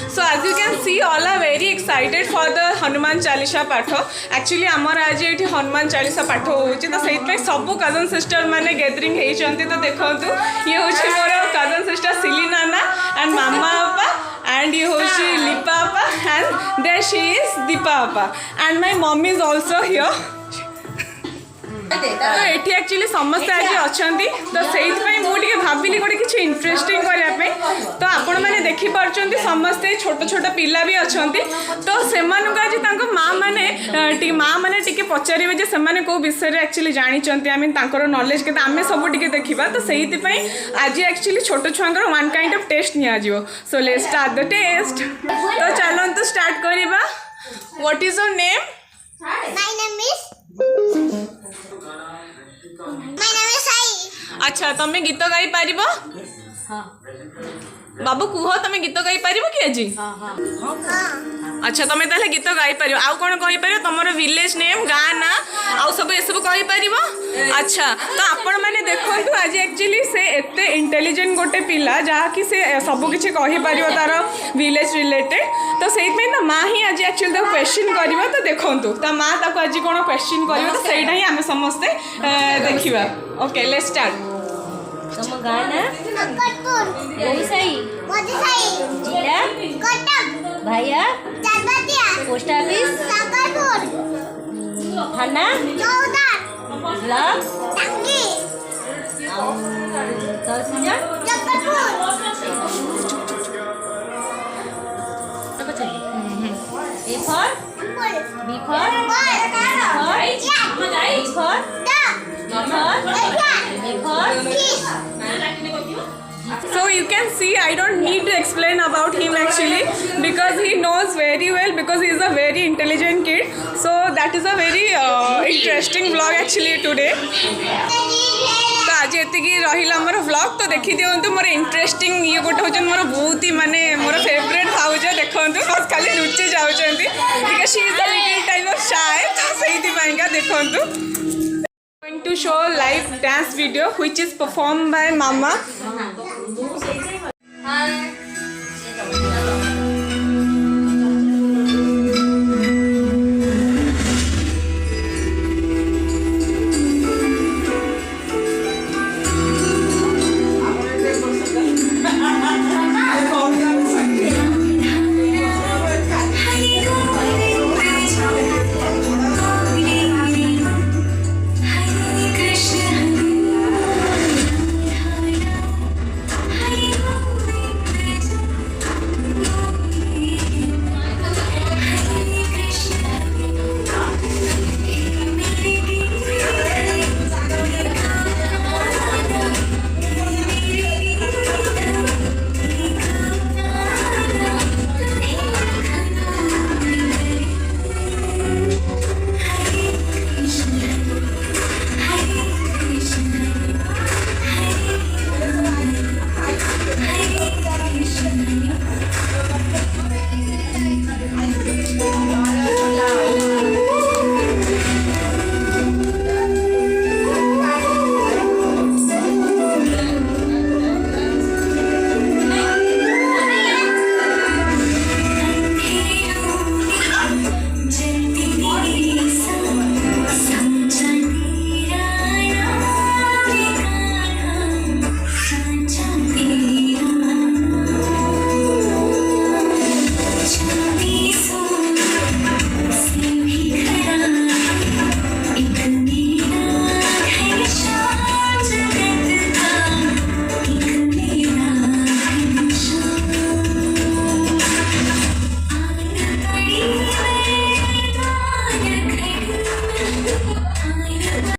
So as you can see, all are very excited for the Hanuman Chalisa पाठ. Actually आमर आज ये हनुमान चालीसा पाठ होची तो सहित में सब कजन सिस्टर माने गैदरिंग हे चंती तो देखंतु ये होची मोर cousin sister silly Nana and मामा पापा and ये होची लिपा पापा and there she is Deepa पापा and my mom is also here. तो ये एक्चुअली समस्ते आज अच्छा तो से मुझे भाविली गोटे किसी इंटरेस्टिंग करने तो आपण मैंने देखिपुंट समस्ते छोट छोट पिला भी अच्छा तो से आज माँ मैंने टी पचारे जे से कौ विषय एक्चुअली जानते आई मीन नॉलेज के आम सब देखा तो से आज एक्चुअली छोट छुआर वन काइंड ऑफ टेस्ट नियो so let's start the test तो चलते स्टार्ट करवा what is your name My name is Sai. अच्छा तमें गीत गाई पार बाबू कुह तमें गीत गाई पार कि आज अच्छा तमें ताले गीत गाई पार आउ कौन कही पार तुम विलेज नेम गाँ ना आउ सब ये सब कही पार अच्छा तो आपण मैंने देखो आज एक्चुअली से एते इंटेलिजेंट गोटे पिला जहाँकि से सबकि कहीपर तार विलेज रिलेटेड तो से माँ ही आज एक्चुअली क्वेश्चन कर तो देखु ता माँ आज कौन क्वेश्चन कर तो सहीटा ही आम समस्ते देखा ओके लेट्स स्टार्ट तुम गाना साई जिला भैया पोस्ट ऑफिस थाना block A for B for So you can see I don't need to explain about him actually because he knows very well because he is a very intelligent kid. So that is a very interesting vlog actually today. तो आज ये रहा मोर vlog तो देखी दिंतु more interesting ये गोटे हूँ मोर बहुत ही माने मोर फेवरेट भाउज देखु बस खाली लुचि जाऊँगी she is the little type of shy तो से देखु going to show live dance video which is performed by mama. Hi.